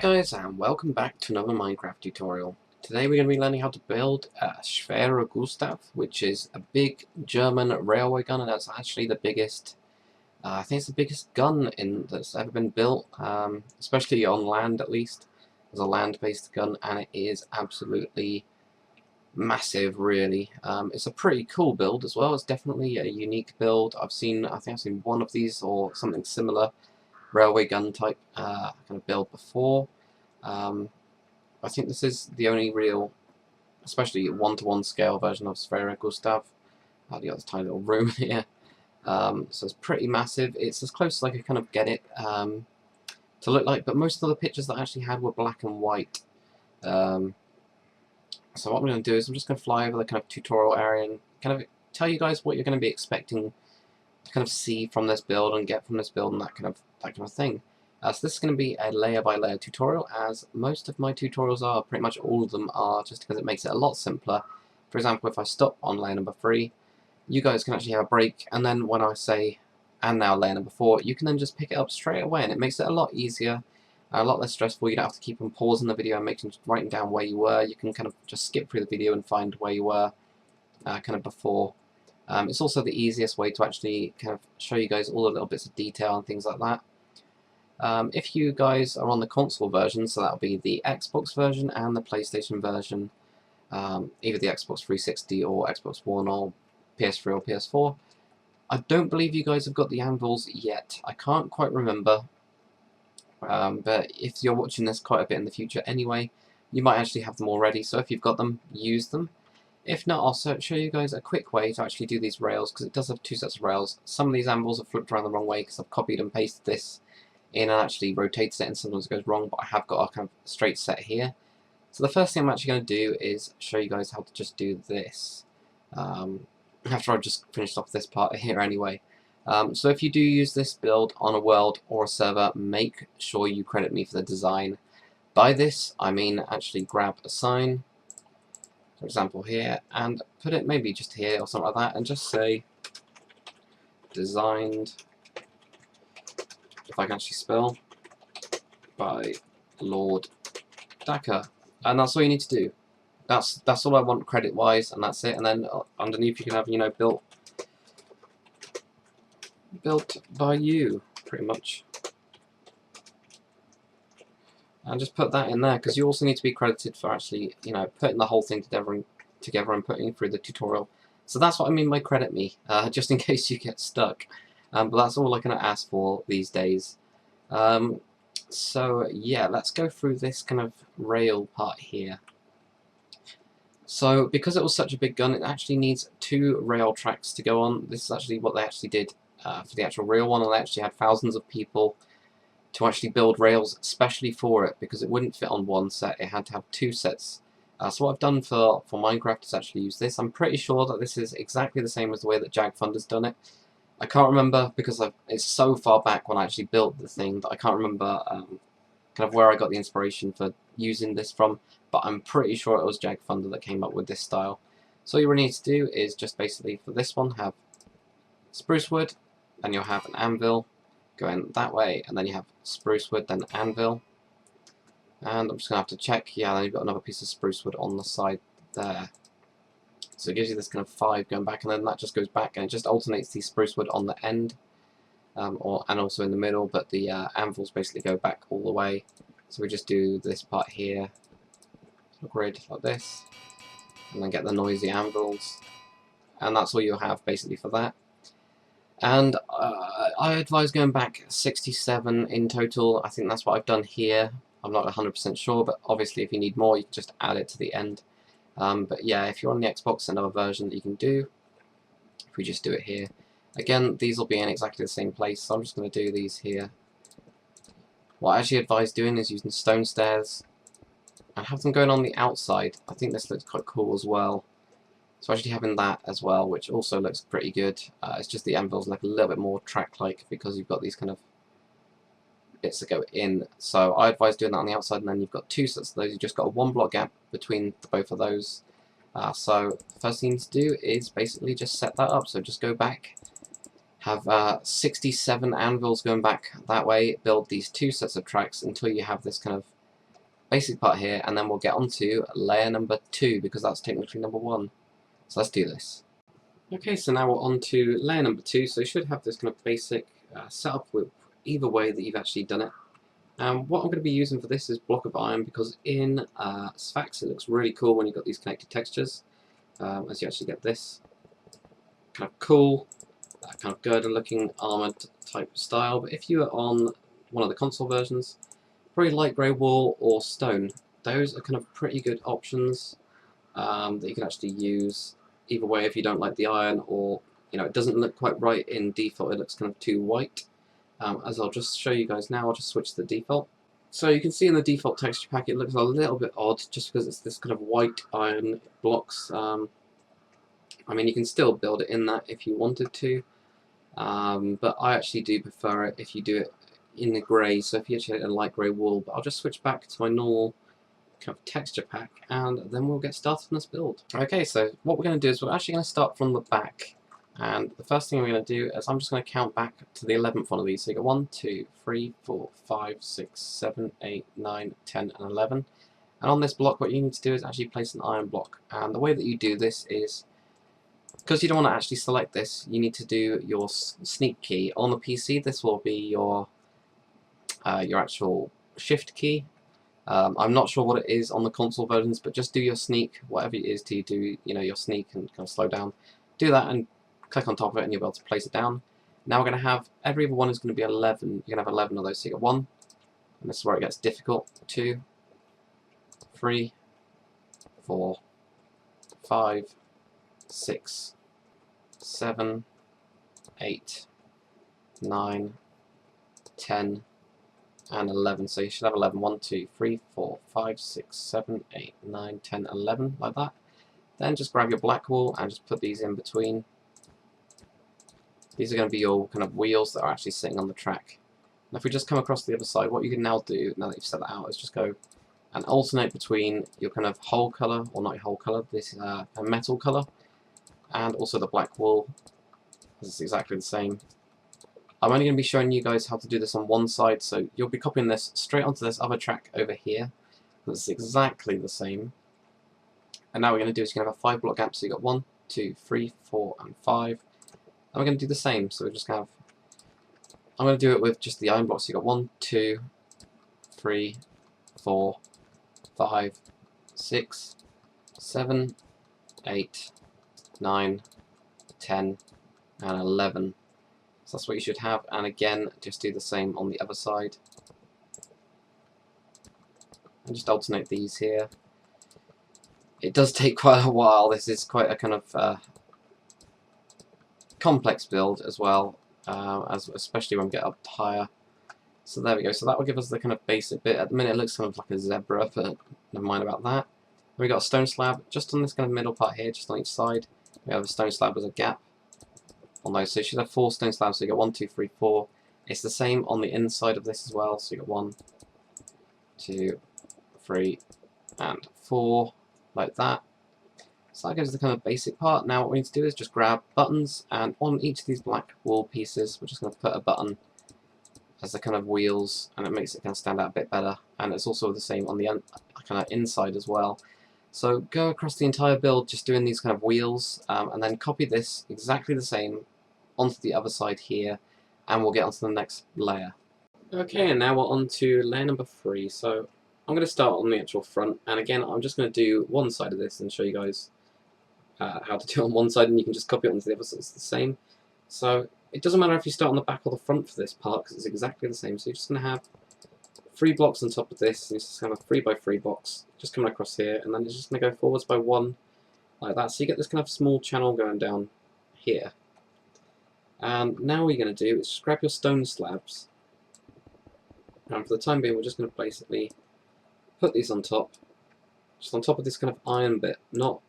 guys, and welcome back to another Minecraft tutorial. Today we're going to be learning how to build a Schwerer Gustav, which is a big German railway gun, and that's actually the biggest, I think it's the biggest gun that's ever been built, especially on land at least. It's a land-based gun, and it is absolutely massive, really. It's a pretty cool build as well. It's definitely a unique build. I think I've seen one of these or something similar railway gun type kind of build before. I think this is the only real, especially one-to-one scale version of Schwerer Gustav. You got this tiny little room here, so it's pretty massive. It's as close as I could kind of get it to look like, but most of the pictures that I actually had were black and white. So what I'm going to do is I'm just going to fly over the kind of tutorial area and kind of tell you guys what you're going to be expecting to kind of see from this build and get from this build and that kind of thing. So this is going to be a layer by layer tutorial, as most of my tutorials are, pretty much all of them are, just because it makes it a lot simpler. For example, if I stop on layer number 3, you guys can actually have a break, and then when I say, and now layer number 4, you can then just pick it up straight away, and it makes it a lot easier, a lot less stressful. You don't have to keep on pausing the video and writing down where you were. You can kind of just skip through the video and find where you were kind of before. It's also the easiest way to actually kind of show you guys all the little bits of detail and things like that. If you guys are on the console version, so that'll be the Xbox version and the PlayStation version, either the Xbox 360 or Xbox One or PS3 or PS4, I don't believe you guys have got the anvils yet. I can't quite remember, but if you're watching this quite a bit in the future anyway, you might actually have them already, so if you've got them, use them. If not, I'll show you guys a quick way to actually do these rails, because it does have two sets of rails. Some of these anvils are flipped around the wrong way because I've copied and pasted this in and actually rotated it, and sometimes it goes wrong, but I have got a kind of straight set here. So the first thing I'm actually going to do is show you guys how to just do this, after I've just finished off this part here anyway. So if you do use this build on a world or a server, make sure you credit me for the design. By this, I mean actually grab a sign, for example here, and put it maybe just here or something like that, and just say designed, if I can actually spell, by Lord Daka. And that's all you need to do. That's all I want credit wise, and that's it. And then underneath you can have, you know, built by you, pretty much. And just put that in there, because you also need to be credited for actually, you know, putting the whole thing together and putting it through the tutorial. So that's what I mean by credit me, just in case you get stuck. But that's all I can ask for these days. So yeah, let's go through this kind of rail part here. So because it was such a big gun, it actually needs 2 rail tracks to go on. This is actually what they actually did for the actual real one, and they actually had thousands of people to actually build rails especially for it, because it wouldn't fit on one set. It had to have 2 sets. So what I've done for Minecraft is actually use this. I'm pretty sure that this is exactly the same as the way that Jag Thunder's done it. I can't remember, because it's so far back when I actually built the thing that I can't remember kind of where I got the inspiration for using this from, but I'm pretty sure it was Jag Thunder that came up with this style. So all you really need to do is just basically, for this one, have spruce wood, and you'll have an anvil going that way, and then you have spruce wood, then anvil. And I'm just going to have to check, yeah, then you've got another piece of spruce wood on the side there. So it gives you this kind of 5 going back, and then that just goes back, and it just alternates the spruce wood on the end, and also in the middle, but the anvils basically go back all the way. So we just do this part here, grid like this, and then get the noisy anvils, and that's all you'll have basically for that. And I advise going back 67 in total. I think that's what I've done here. I'm not 100% sure, but obviously if you need more, you can just add it to the end. But yeah, if you're on the Xbox, another version that you can do, if we just do it here. Again, these will be in exactly the same place, so I'm just going to do these here. What I actually advise doing is using stone stairs and have them going on the outside. I think this looks quite cool as well. So actually having that as well, which also looks pretty good. It's just the anvil's like a little bit more track-like, because you've got these kind of bits that go in. So I advise doing that on the outside, and then you've got 2 sets of those. You've just got a 1 block gap between both of those. So the first thing you need to do is basically just set that up. So just go back, have 67 anvils going back that way, build these 2 sets of tracks until you have this kind of basic part here, and then we'll get onto layer number 2 because that's technically number 1. So let's do this. Okay, so now we're on to layer number 2, so you should have this kind of basic setup with either way that you've actually done it. What I'm going to be using for this is block of iron because in Sphax it looks really cool when you've got these connected textures, as you actually get this kind of cool, kind of girder looking armoured type style. But if you are on one of the console versions, probably light grey wool or stone, those are kind of pretty good options that you can actually use either way if you don't like the iron, or it doesn't look quite right in default, it looks kind of too white. As I'll just show you guys now, I'll just switch to the default. So you can see in the default texture pack it looks a little bit odd just because it's this kind of white iron blocks. I mean, you can still build it in that if you wanted to, but I actually do prefer it if you do it in the grey, so if you actually had a light grey wool. But I'll just switch back to my normal kind of texture pack and then we'll get started on this build. Okay, so what we're going to do is we're actually going to start from the back, and the first thing we're going to do is I'm just going to count back to the 11th one of these. So you got 1, 2, 3, 4, 5, 6, 7, 8, 9, 10 and 11, and on this block what you need to do is actually place an iron block. And the way that you do this is, because you don't want to actually select this, you need to do your sneak key. On the PC this will be your actual shift key. I'm not sure what it is on the console versions, but just do your sneak, whatever it is to do, your sneak and kind of slow down. Do that and click on top of it and you'll be able to place it down. Now we're going to have, every one is going to be 11, you're going to have 11 of those, so you get 1, and this is where it gets difficult, 2, 3, 4, 5, 6, 7, 8, 9, 10, and 11. So you should have 11. 1, 2, 3, 4, 5, 6, 7, 8, 9, 10, 11, like that. Then just grab your black wool and just put these in between. These are going to be your kind of wheels that are actually sitting on the track. And if we just come across the other side, what you can now do, now that you've set that out, is just go and alternate between your kind of hull colour, or not your hull colour, this a metal colour, and also the black wool. This is exactly the same. I'm only going to be showing you guys how to do this on one side, so you'll be copying this straight onto this other track over here. That's exactly the same. And now what we're going to do is you're going to have a 5 block gap, so you've got 1, 2, 3, 4, and 5. And we're going to do the same, so we're just going to have, I'm going to do it with just the iron blocks, so you've got 1, 2, 3, 4, 5, 6, 7, 8, 9, 10, and 11. So that's what you should have, and again, just do the same on the other side. And just alternate these here. It does take quite a while, this is quite a kind of complex build as well, especially when we get up higher. So there we go, so that will give us the kind of basic bit. At the minute it looks kind of like a zebra, but never mind about that. We've got a stone slab just on this kind of middle part here, just on each side. We have a stone slab with a gap on those, so you should have 4 stone slabs, so you got 1, 2, 3, 4. It's the same on the inside of this as well, so you got 1, 2, 3, and 4, like that. So that gives the kind of basic part. Now what we need to do is just grab buttons, and on each of these black wool pieces we're just going to put a button as the kind of wheels, and it makes it kind of stand out a bit better. And it's also the same on the kind of inside as well. So go across the entire build just doing these kind of wheels, and then copy this exactly the same onto the other side here, and we'll get onto the next layer. Okay, and now we're on to layer number 3. So I'm going to start on the actual front, and again I'm just going to do one side of this and show you guys how to do it on one side, and you can just copy it onto the other so it's the same. So it doesn't matter if you start on the back or the front for this part because it's exactly the same. So you're just going to have 3 blocks on top of this, and it's just kind of a 3 by 3 box just coming across here, and then it's just going to go forwards by 1 like that. So you get this kind of small channel going down here. And now what you're going to do is just grab your stone slabs, and for the time being we're just going to basically put these on top, just on top of this kind of iron bit, not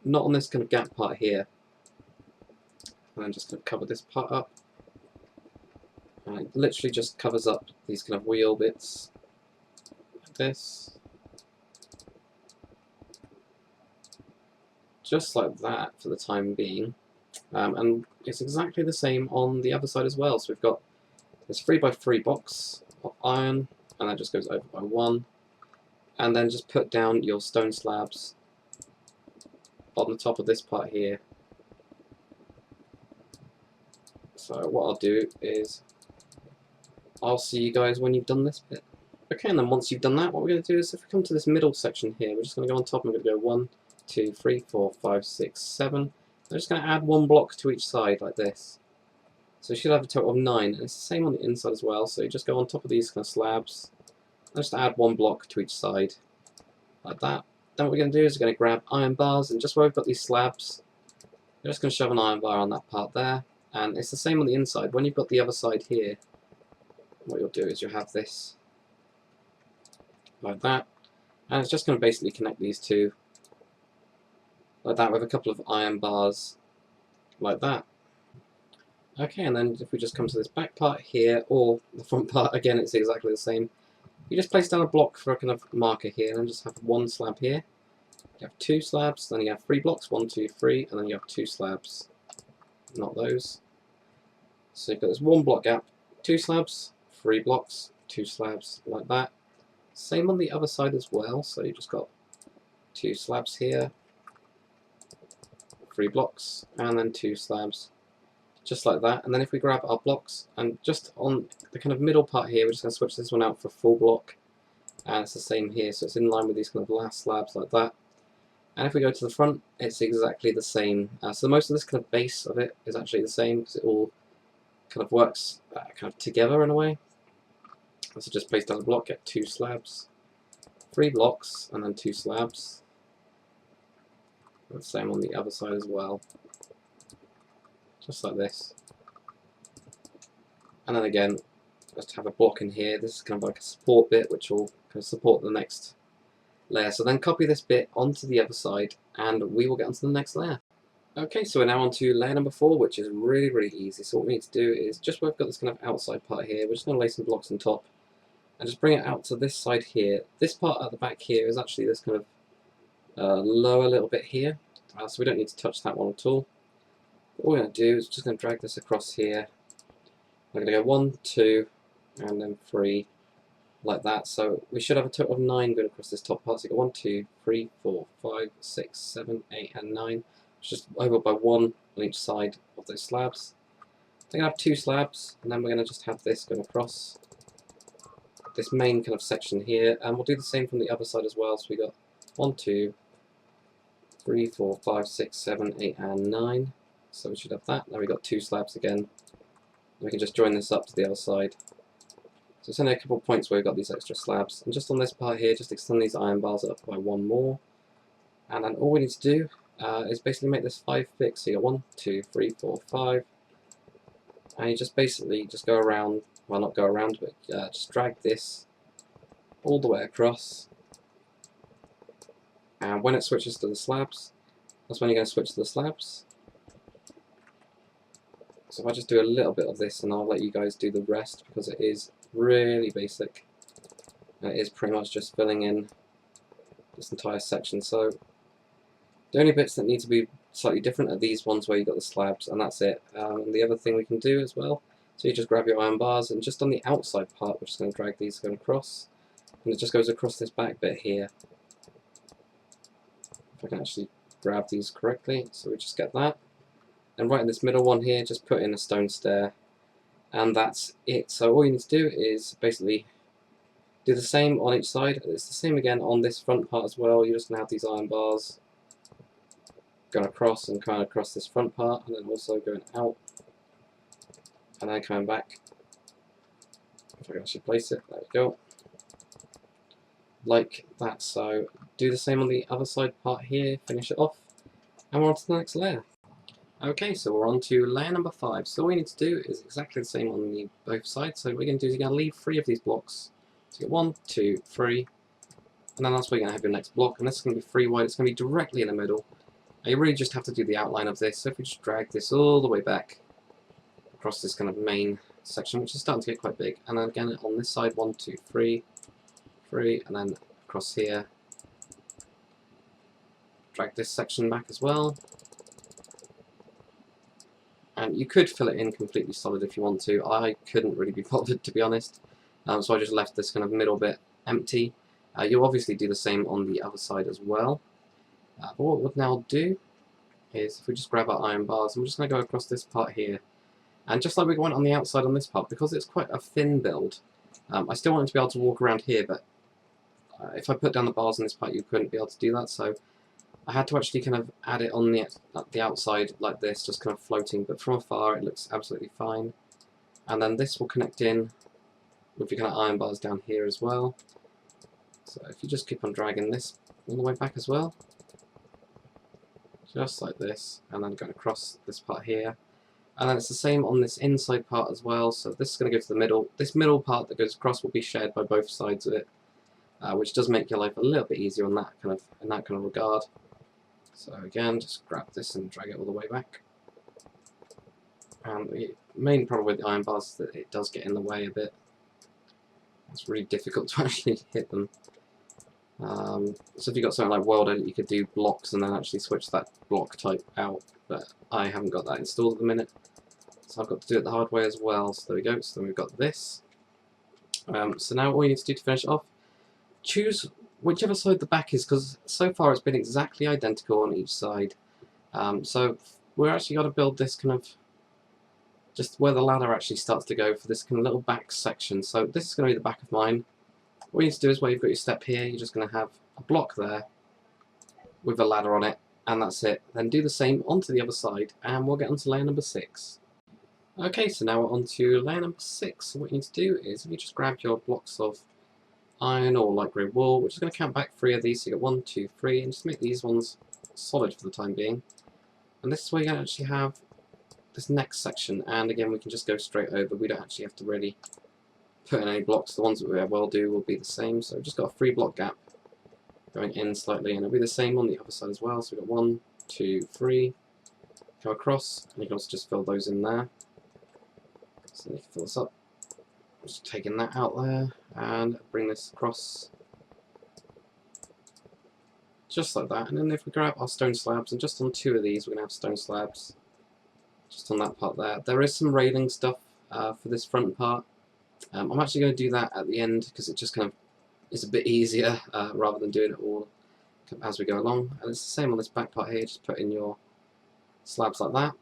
on this kind of gap part here. And I'm just going to cover this part up, and it literally just covers up these kind of wheel bits like this, just like that for the time being. And it's exactly the same on the other side as well. So we've got this 3 by 3 box of iron, and that just goes over by 1. and then just put down your stone slabs on the top of this part here. So what I'll do is I'll see you guys when you've done this bit. Okay, and then once you've done that, what we're going to do is if we come to this middle section here, we're just going to go on top and we're going to go 1, 2, 3, 4, 5, 6, 7. We're just going to add one block to each side like this. So you should have a total of 9, and it's the same on the inside as well. So you just go on top of these kind of slabs, and just add one block to each side like that. Then what we're going to do is we're going to grab iron bars, and just where we've got these slabs, we're just going to shove an iron bar on that part there. And it's the same on the inside. When you've got the other side here, what you'll do is you'll have this like that, and it's just going to basically connect these two like that with a couple of iron bars like that. Okay, and then if we just come to this back part here, or the front part, again it's exactly the same. You just place down a block for a kind of marker here, and then just have one slab here. You have 2 slabs, then you have 3 blocks, 1, 2, 3, and then you have 2 slabs, not those. So you've got this 1 block gap, 2 slabs, 3 blocks, 2 slabs, like that. Same on the other side as well, so you just got 2 slabs here, 3 blocks, and then 2 slabs, just like that. And then if we grab our blocks, and just on the kind of middle part here, we're just going to switch this one out for a full block, and it's the same here, so it's in line with these kind of last slabs like that. And if we go to the front, it's exactly the same. So most of this kind of base of it is actually the same, because it all kind of works kind of together in a way. So just place down a block, get 2 slabs, 3 blocks, and then 2 slabs. And the same on the other side as well, just like this. And then again, just have a block in here. This is kind of like a support bit, which will kind of support the next layer. So then copy this bit onto the other side, and we will get onto the next layer. Okay, so we're now on to layer number 4, which is really, really easy. So what we need to do is, just where we've got this kind of outside part here, we're just going to lay some blocks on top, and just bring it out to this side here. This part at the back here is actually this kind of lower little bit here, so we don't need to touch that one at all. What we're going to do is just going to drag this across here. We're going to go 1, 2, and then 3, like that. So we should have a total of 9 going across this top part. So you got 1, 2, 3, 4, 5, 6, 7, 8, and 9. It's just over by 1 on each side of those slabs. We're going to have 2 slabs, and then we're going to just have this going across this main kind of section here, and we'll do the same from the other side as well. So we got 1, 2, 3, 4, 5, 6, 7, 8, and 9. So we should have that. Now we've got 2 slabs again. We can just join this up to the other side. So it's only a couple of points where we've got these extra slabs. And just on this part here, just extend these iron bars up by 1 more. And then all we need to do is basically make this 5 fix. So you got 1, 2, 3, 4, 5. And you just basically just go around, well not go around, but just drag this all the way across. And when it switches to the slabs, that's when you're going to switch to the slabs. So if I just do a little bit of this, and I'll let you guys do the rest, because it is really basic. And it is pretty much just filling in this entire section. So the only bits that need to be slightly different are these ones where you've got the slabs, and that's it. And the other thing we can do as well, so you just grab your iron bars, and just on the outside part, we're just going to drag these going across, and it just goes across this back bit here. If I can actually grab these correctly, so we just get that. And right in this middle one here, just put in a stone stair, and that's it. So all you need to do is basically do the same on each side. It's the same again on this front part as well. You're just going to have these iron bars going across and kind of across this front part, and then also going out, and then coming back. If I can actually place it, there we go. Like that. So do the same on the other side part here, finish it off, and we're on to the next layer. Okay, so we're on to layer number 5. So all we need to do is exactly the same on the both sides. So what we're going to do is you're going to leave 3 of these blocks. So you get 1, 2, 3, and then that's where you're going to have your next block, and this is going to be 3 wide. It's going to be directly in the middle. And you really just have to do the outline of this. So if we just drag this all the way back across this kind of main section, which is starting to get quite big, and then again on this side, 1, 2, 3, 3, and then across here, drag this section back as well. And you could fill it in completely solid if you want to. I couldn't really be bothered, to be honest, so I just left this kind of middle bit empty. You'll obviously do the same on the other side as well. But what we'll now do is, if we just grab our iron bars, I'm just going to go across this part here. And just like we went on the outside on this part, because it's quite a thin build, I still want to be able to walk around here, but if I put down the bars on this part, you couldn't be able to do that, so I had to actually kind of add it on the outside like this, just kind of floating, but from afar it looks absolutely fine. And then this will connect in with your kind of iron bars down here as well. So if you just keep on dragging this all the way back as well, just like this, and then going across this part here. And then it's the same on this inside part as well, so this is going to go to the middle. This middle part that goes across will be shared by both sides of it, which does make your life a little bit easier in that kind of regard. So again, just grab this and drag it all the way back. And the main problem with the iron bars is that it does get in the way a bit. It's really difficult to actually hit them. So if you've got something like World Edit, you could do blocks and then actually switch that block type out, but I haven't got that installed at the minute, so I've got to do it the hard way as well. So there we go, so then we've got this. So now all you need to do to finish it off, choose whichever side the back is, because so far it's been exactly identical on each side. So we're actually got to build this kind of, just where the ladder actually starts to go for this kind of little back section. So this is going to be the back of mine. What you need to do is, where you've got your step here, you're just going to have a block there with a ladder on it, and that's it. Then do the same onto the other side, and we'll get onto layer number 6. Okay, so now we're on to layer number 6. So what you need to do is, if you just grab your blocks of iron or light grey wool, we're just going to count back 3 of these, so you get 1, 2, 3, and just make these ones solid for the time being. And this is where you're going to actually have this next section, and again we can just go straight over, we don't actually have to really put in any blocks. The ones that we will do will be the same, so we've just got a 3 block gap going in slightly, and it'll be the same on the other side as well. So we've got 1, 2, 3, go across, and you can also just fill those in there. So you can fill this up, just taking that out there, and bring this across, just like that. And then if we grab our stone slabs, and just on 2 of these we're going to have stone slabs, just on that part there. There is some railing stuff for this front part. I'm actually going to do that at the end, because it just kind of is a bit easier rather than doing it all as we go along. And it's the same on this back part here, just put in your slabs like that.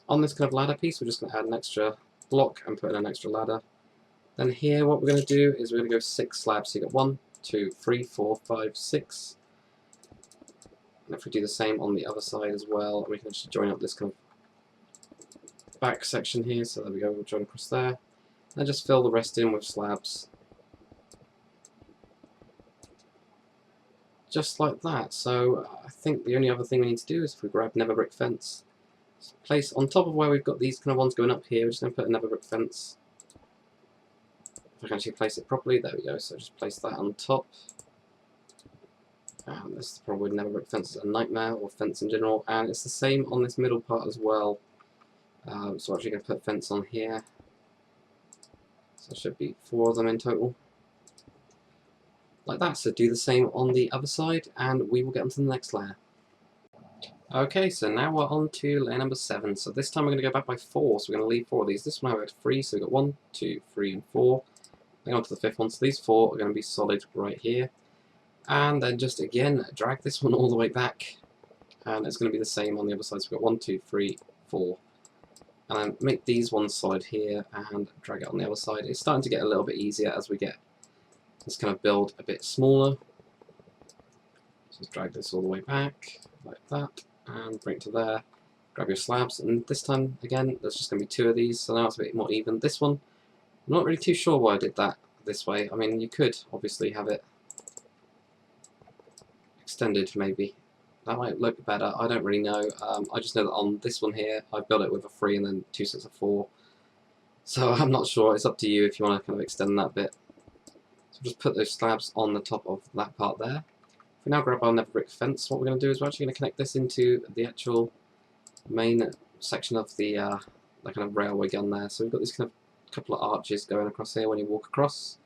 On this kind of ladder piece, we're just going to add an extra block and put in an extra ladder. Then here what we're going to do is we're going to go 6 slabs, so you get 1, 2, 3, 4, 5, 6. And if we do the same on the other side as well, we can actually join up this kind of back section here, so there we go, we'll join across there. And just fill the rest in with slabs. Just like that. So I think the only other thing we need to do is, if we grab nether brick fence, place on top of where we've got these kind of ones going up here, we're just going to put a nether brick fence. If I can actually place it properly, there we go, so just place that on top. And this is the problem with nether brick fence, is a nightmare, or fence in general, and it's the same on this middle part as well. So I'm actually going to put fence on here. So there should be 4 of them in total. Like that, so do the same on the other side, and we will get onto the next layer. Okay, so now we're on to layer number 7. So this time we're going to go back by 4, so we're going to leave 4 of these. This one I have 3, so we've got 1, 2, 3, and 4. Then on to the 5th one, so these 4 are going to be solid right here. And then just again, drag this one all the way back, and it's going to be the same on the other side. So we've got 1, 2, 3, 4. And then make these ones solid here, and drag it on the other side. It's starting to get a little bit easier as we get this kind of build a bit smaller. Just drag this all the way back, like that, and bring it to there. Grab your slabs, and this time, again, there's just going to be 2 of these, so now it's a bit more even. This one, I'm not really too sure why I did that this way. I mean, you could obviously have it extended, maybe. That might look better, I don't really know. I just know that on this one here, I've built it with a 3 and then 2 sets of 4. So I'm not sure, it's up to you if you want to kind of extend that bit. So just put those slabs on the top of that part there. If we now grab our nether brick fence, what we're going to do is we're actually going to connect this into the actual main section of the kind of railway gun there. So we've got this kind of couple of arches going across here when you walk across.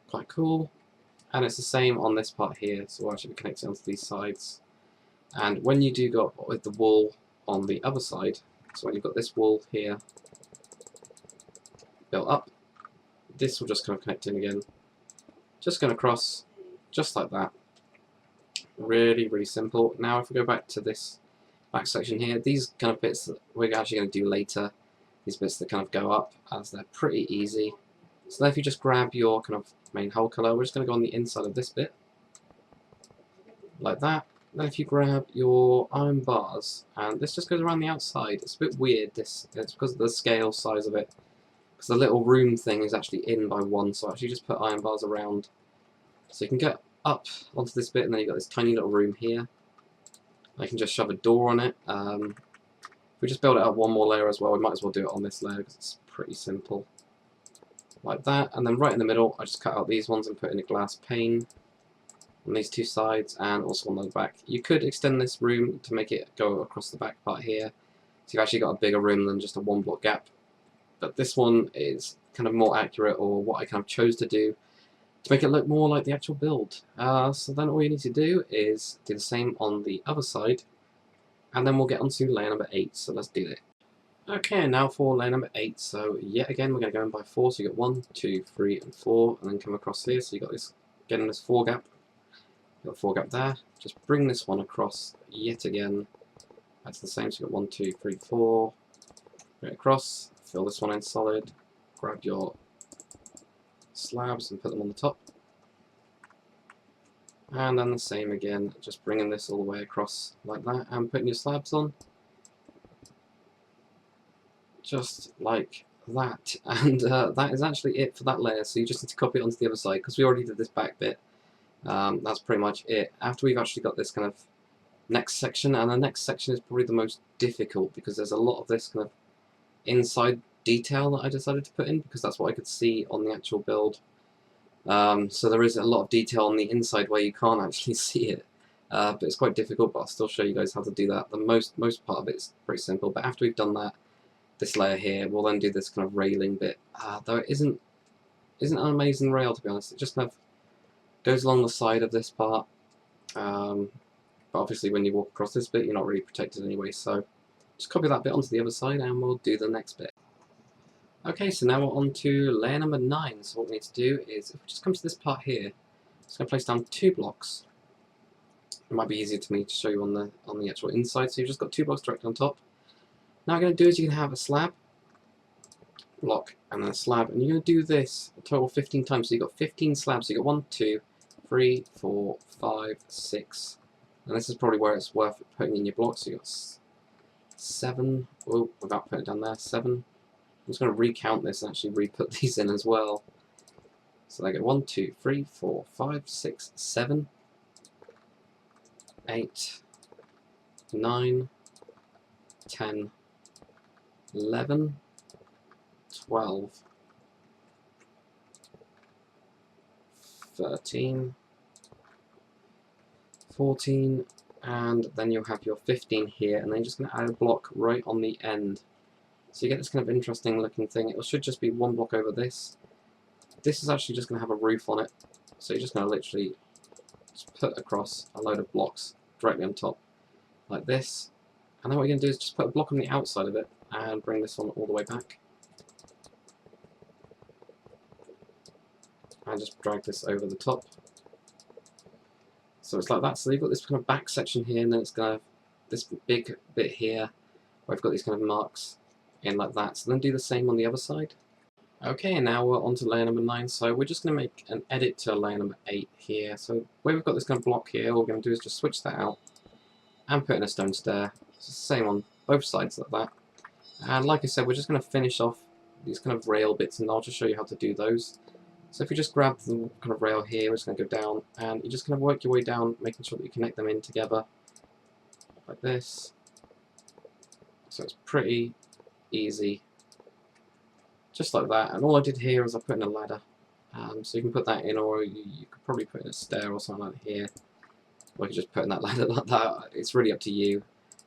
Quite cool. And it's the same on this part here, so we'll actually be connecting onto these sides. And when you do go up with the wall on the other side, so when you've got this wall here built up, this will just kind of connect in again. Just going across, just like that. Really, really simple. Now if we go back to this back section here, these kind of bits that we're actually going to do later, these bits that kind of go up, as they're pretty easy. So then if you just grab your kind of main hull colour, we're just going to go on the inside of this bit, like that. Then if you grab your iron bars, and this just goes around the outside. It's a bit weird, it's because of the scale size of it, because the little room thing is actually in by one, so I actually just put iron bars around. So you can get up onto this bit, and then you've got this tiny little room here. I can just shove a door on it. If we just build it up one more layer as well, we might as well do it on this layer because it's pretty simple. Like that, and then right in the middle, I just cut out these ones and put in a glass pane on these two sides and also on the back. You could extend this room to make it go across the back part here, so you've actually got a bigger room than just a one block gap. But this one is kind of more accurate, or what I kind of chose to do, to make it look more like the actual build. So then all you need to do is do the same on the other side, and then we'll get onto layer number 8, so let's do it. Okay, now for layer number 8, so yet again we're going to go in by 4, so you got 1, 2, 3 and 4, and then come across here, so you got this, getting this 4 gap, you got a 4 gap there, just bring this one across yet again, that's the same, so you got 1, 2, 3, 4, bring it across, fill this one in solid, grab your slabs and put them on the top, and then the same again, just bringing this all the way across like that, and putting your slabs on, just like that, and that is actually it for that layer. So you just need to copy it onto the other side, because we already did this back bit. That's pretty much it. After we've actually got this kind of next section, and the next section is probably the most difficult, because there's a lot of this kind of inside detail that I decided to put in, because that's what I could see on the actual build. So there is a lot of detail on the inside where you can't actually see it, but it's quite difficult, but I'll still show you guys how to do that. The most part of it is pretty simple, but after we've done that, this layer here, we'll then do this kind of railing bit, though it isn't an amazing rail, to be honest. It just kind of goes along the side of this part, but obviously when you walk across this bit you're not really protected anyway, so just copy that bit onto the other side and we'll do the next bit. Okay, so now we're on to layer number 9, so what we need to do is, if we just come to this part here, just going to place down 2 blocks. It might be easier to me to show you on the actual inside, so you've just got 2 blocks directly on top. Now what you're going to do is you can have a slab, block, and then a slab, and you're going to do this a total 15 times, so you've got 15 slabs, so you've got 1, 2, 3, 4, 5, 6, and this is probably where it's worth putting in your blocks, so you've got 7, oh, without putting it down there, 7, I'm just going to recount this and actually re-put these in as well, so I get 1, 2, 3, 4, 5, 6, 7, 8, 9, 10, 11, 12, 13, 14, and then you'll have your 15 here, and then you're just going to add a block right on the end. So you get this kind of interesting looking thing. It should just be 1 block over this. This is actually just going to have a roof on it, so you're just going to literally just put across a load of blocks directly on top, like this. And then what you're going to do is just put a block on the outside of it, and bring this one all the way back. And just drag this over the top. So it's like that. So you've got this kind of back section here, and then it's going to have this big bit here, where I've got these kind of marks in like that. So then do the same on the other side. Okay, and now we're on to layer number 9. So we're just going to make an edit to layer number 8 here. So where we've got this kind of block here, all we're going to do is just switch that out and put in a stone stair. It's the same on both sides like that. And like I said, we're just going to finish off these kind of rail bits, and I'll just show you how to do those. So if you just grab the kind of rail here, we're just going to go down, and you just kind of work your way down, making sure that you connect them in together, like this. So it's pretty easy, just like that. And all I did here is I put in a ladder, so you can put that in, or you could probably put in a stair or something like here, or you could just put in that ladder like that. It's really up to you.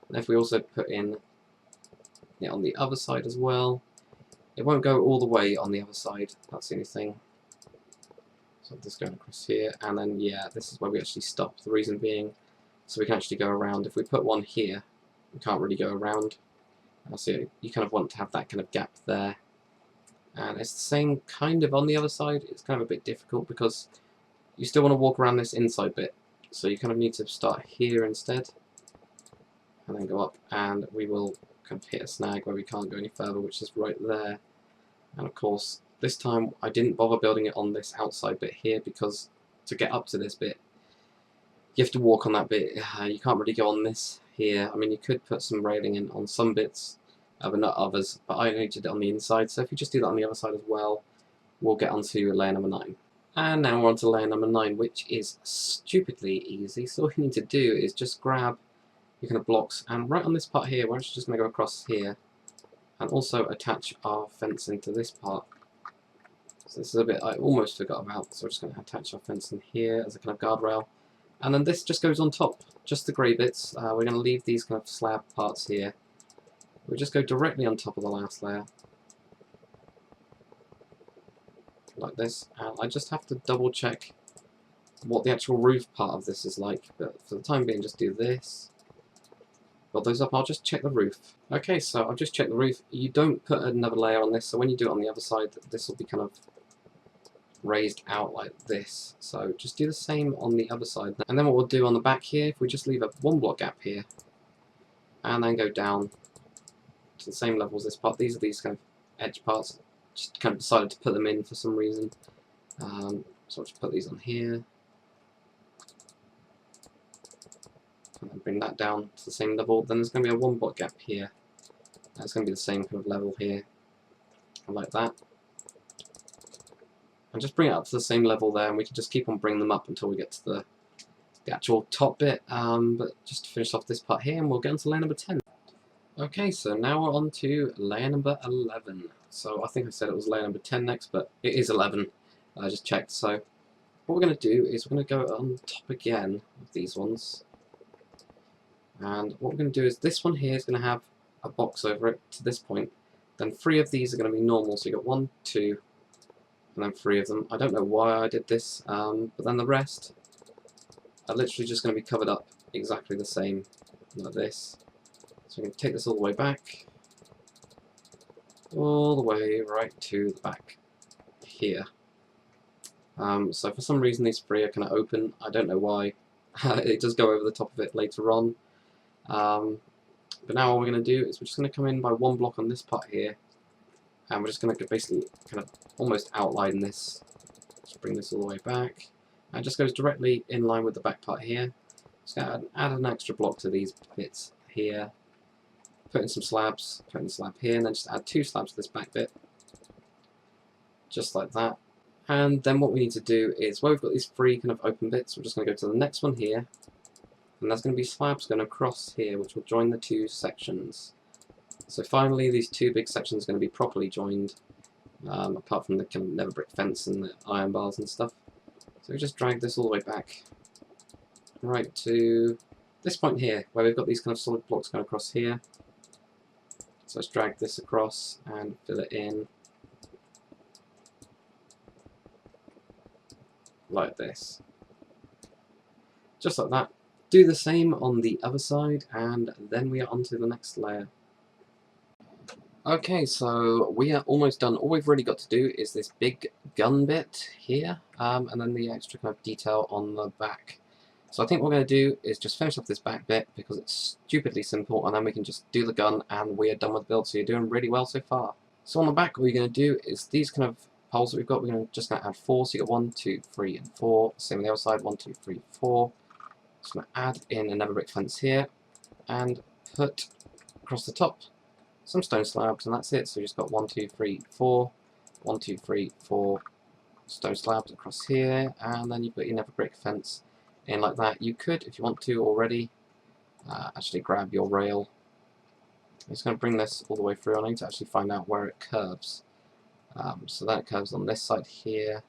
And if we also put in it on the other side as well, it won't go all the way on the other side, that's the only thing. So this going across here, and then yeah, this is where we actually stop. The reason being, so we can actually go around. If we put one here, we can't really go around. So you kind of want to have that kind of gap there. And it's the same kind of on the other side. It's kind of a bit difficult because you still want to walk around this inside bit. So you kind of need to start here instead, and then go up, and we will kind of hit a snag where we can't go any further, which is right there. And of course, this time I didn't bother building it on this outside bit here, because to get up to this bit, you have to walk on that bit. You can't really go on this here. I mean, you could put some railing in on some bits, but not others. But I only did it on the inside, so if you just do that on the other side as well, we'll get onto layer number 9. And now we're on to layer number 9, which is stupidly easy. So all you need to do is just grab your kind of blocks, and right on this part here, we're actually just going to go across here, and also attach our fence into this part. So this is a bit I almost forgot about, so we're just going to attach our fence in here as a kind of guardrail. And then this just goes on top, just the grey bits. We're going to leave these kind of slab parts here. We'll just go directly on top of the last layer, like this. And I just have to double check what the actual roof part of this is like, but for the time being just do this. Build those up, I'll just check the roof. Okay, so I've just checked the roof. You don't put another layer on this, so when you do it on the other side, this will be kind of raised out like this. So just do the same on the other side. And then what we'll do on the back here, if we just leave a 1 block gap here, and then go down to the same level as this part. These are these kind of edge parts. Just kind of decided to put them in for some reason. So I'll just put these on here. And then bring that down to the same level. Then there's going to be a 1 block gap here. That's going to be the same kind of level here, like that. And just bring it up to the same level there, and we can just keep on bringing them up until we get to the actual top bit. But just to finish off this part here, and we'll get on to layer number 10. Okay, so now we're on to layer number 11. So I think I said it was layer number 10 next, but it is 11. I just checked. So what we're going to do is we're going to go on top again of these ones. And what we're going to do is this one here is going to have a box over it to this point. Then 3 of these are going to be normal. So you got 1, 2, and then 3 of them. I don't know why I did this, but then the rest are literally just going to be covered up exactly the same, like this. So we can take this all the way back, all the way right to the back here. So for some reason these 3 are kind of open. I don't know why. It does go over the top of it later on. But now what we're going to do is we're just going to come in by 1 block on this part here, and we're just going to basically kind of almost outline this. Just bring this all the way back, and it just goes directly in line with the back part here. Just going to add an extra block to these bits here, put in some slabs, put in a slab here, and then just add 2 slabs to this back bit, just like that. And then what we need to do is, where we've got these 3 kind of open bits, we're just going to go to the next one here, and there's going to be slabs going across here, which will join the 2 sections. So finally, these 2 big sections are going to be properly joined, apart from the kind of nether brick fence and the iron bars and stuff. So we just drag this all the way back, right to this point here, where we've got these kind of solid blocks going across here. So let's drag this across and fill it in like this. Just like that. Do the same on the other side, and then we are on to the next layer. Okay, so we are almost done. All we've really got to do is this big gun bit here, and then the extra kind of detail on the back. So I think what we're going to do is just finish off this back bit, because it's stupidly simple, and then we can just do the gun, and we are done with the build. So you're doing really well so far. So on the back, what you're going to do is these kind of poles that we've got, we're just going to add 4. So you got 1, 2, 3, and 4. Same on the other side, 1, 2, 3, 4. Just going to add in a nether brick fence here, and put across the top some stone slabs, and that's it. So you just got 1, 2, 3, 4, 1, 2, 3, 4 stone slabs across here, and then you've got your nether brick fence in like that. You could, if you want to already, actually grab your rail. I'm just going to bring this all the way through. I need to actually find out where it curves. So that curves on this side here,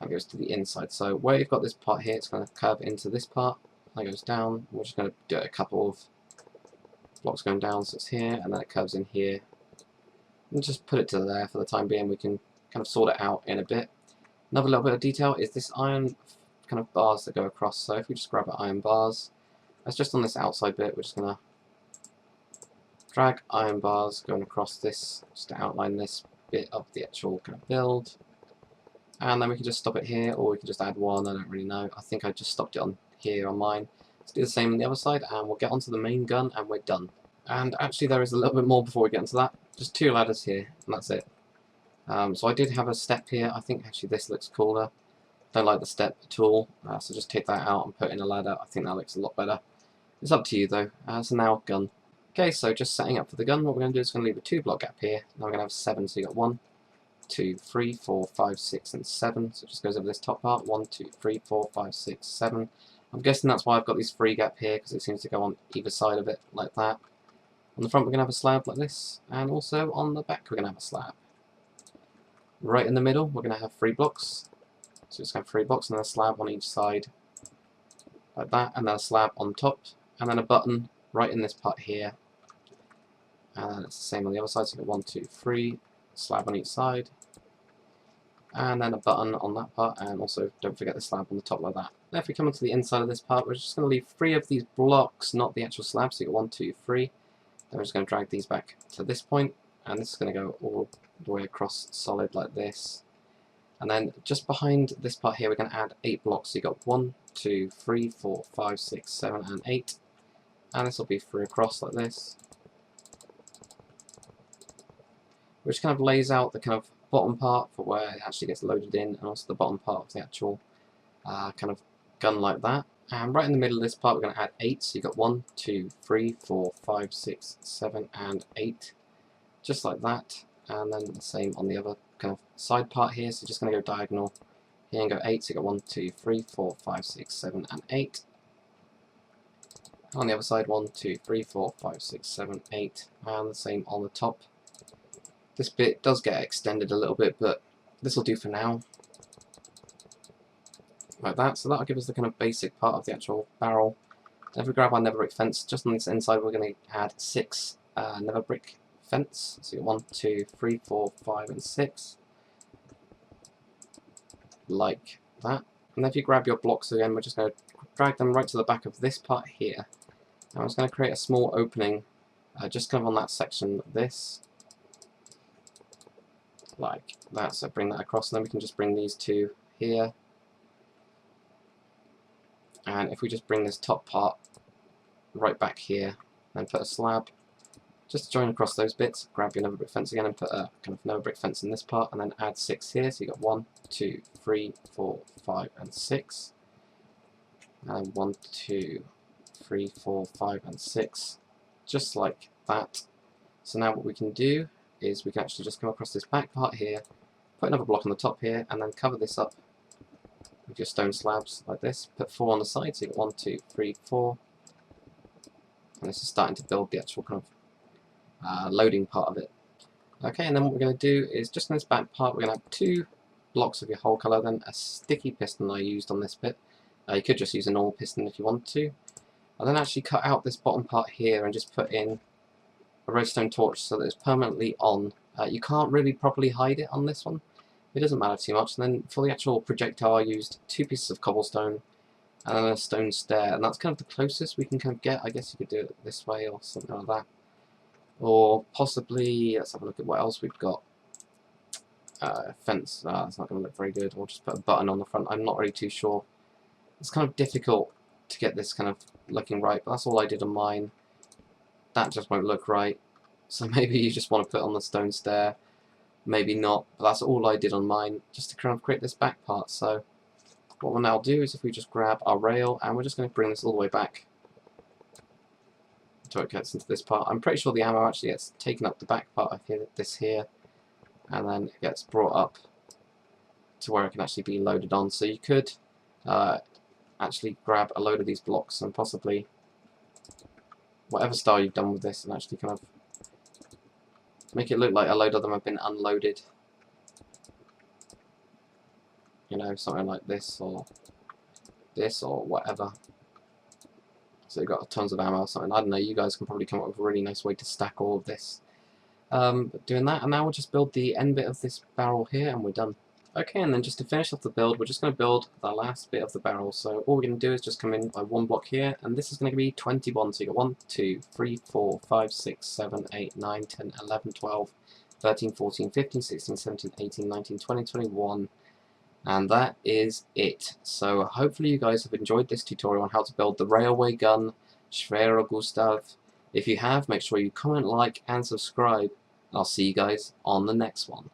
and goes to the inside. So where you've got this part here, it's going to curve into this part. That goes down. We're just going to do a couple of blocks going down, so it's here, and then it curves in here. And just put it to there for the time being. We can kind of sort it out in a bit. Another little bit of detail is this iron kind of bars that go across. So if we just grab our iron bars, that's just on this outside bit. We're just going to drag iron bars going across this, just to outline this bit of the actual kind of build. And then we can just stop it here, or we can just add one, I don't really know. I think I just stopped it on here on mine. Let's do the same on the other side, and we'll get onto the main gun, and we're done. And actually there is a little bit more before we get into that. Just 2 ladders here, and that's it. So I did have a step here. I think actually this looks cooler. Don't like the step at all, so just take that out and put in a ladder. I think that looks a lot better. It's up to you though. So now gun. Okay, so just setting up for the gun, what we're going to do is going to leave a 2 block gap here. Now we're going to have 7, so you got 1, 2, 3, 4, 5, 6, and 7. So it just goes over this top part. 1, 2, 3, 4, 5, 6, 7. I'm guessing that's why I've got this free gap here, because it seems to go on either side of it like that. On the front we're going to have a slab like this, and also on the back we're going to have a slab. Right in the middle we're going to have 3 blocks. So it's going to have 3 blocks and then a slab on each side like that, and then a slab on top, and then a button right in this part here. And then it's the same on the other side, so you got 1, 2, 3, slab on each side, and then a button on that part, and also don't forget the slab on the top like that. Now if we come onto the inside of this part, we're just going to leave 3 of these blocks, not the actual slab, so you got 1, 2, 3. Then we're just going to drag these back to this point, and this is going to go all the way across solid like this. And then just behind this part here we're going to add 8 blocks, so you got 1, 2, 3, 4, 5, 6, 7, and 8. And this will be 3 across like this, which kind of lays out the kind of bottom part for where it actually gets loaded in, and also the bottom part of the actual kind of gun like that. And right in the middle of this part we're going to add 8, so you've got 1, 2, 3, 4, 5, 6, 7, and 8, just like that. And then the same on the other kind of side part here, so you're just going to go diagonal here and go 8, so you've got 1, 2, 3, 4, 5, 6, 7, and 8. On the other side 1, 2, 3, 4, 5, 6, 7, 8, and the same on the top. This bit does get extended a little bit, but this will do for now. Like that, so that'll give us the kind of basic part of the actual barrel. And if we grab our nether brick fence, just on this inside we're going to add 6 nether brick fence. So 1, 2, 3, 4, 5, and 6. Like that. And then if you grab your blocks again, we're just going to drag them right to the back of this part here. And I'm just going to create a small opening just kind of on that section like this. Like that, so bring that across, and then we can just bring these 2 here. And if we just bring this top part right back here, then put a slab, just to join across those bits, grab your nether brick fence again and put a kind of nether brick fence in this part, and then add 6 here, so you got 1, 2, 3, 4, 5, and 6. And 1, 2, 3, 4, 5, and 6, just like that. So now what we can do is we can actually just come across this back part here, put another block on the top here, and then cover this up with your stone slabs like this. Put 4 on the side, so you got 1, 2, 3, 4. And this is starting to build the actual kind of loading part of it. Okay, and then what we're going to do is just in this back part we're going to have 2 blocks of your hole colour, then a sticky piston I used on this bit. You could just use a normal piston if you want to. And then actually cut out this bottom part here and just put in a redstone torch so that it's permanently on. You can't really properly hide it on this one. It doesn't matter too much. And then for the actual projectile I used 2 pieces of cobblestone and then a stone stair, and that's kind of the closest we can kind of get. I guess you could do it this way or something like that. Or possibly, let's have a look at what else we've got. Fence, that's not going to look very good. Or just put a button on the front. I'm not really too sure. It's kind of difficult to get this kind of looking right, but that's all I did on mine. That just won't look right, so maybe you just want to put on the stone stair, maybe not, but that's all I did on mine, just to kind of create this back part. So what we'll now do is if we just grab our rail, and we're just going to bring this all the way back until it gets into this part. I'm pretty sure the ammo actually gets taken up the back part of this here, and then it gets brought up to where it can actually be loaded on. So you could actually grab a load of these blocks and possibly whatever style you've done with this and actually kind of make it look like a load of them have been unloaded. You know, something like this or whatever. So you've got tons of ammo or something. I don't know, you guys can probably come up with a really nice way to stack all of this. But doing that, and now we'll just build the end bit of this barrel here and we're done. Okay, and then just to finish off the build, we're just going to build the last bit of the barrel. So all we're going to do is just come in by 1 block here, and this is going to be 21. So you got 1, 2, 3, 4, 5, 6, 7, 8, 9, 10, 11, 12, 13, 14, 15, 16, 17, 18, 19, 20, 21, And that is it. So hopefully you guys have enjoyed this tutorial on how to build the railway gun Schwerer Gustav. If you have, make sure you comment, like, and subscribe. I'll see you guys on the next one.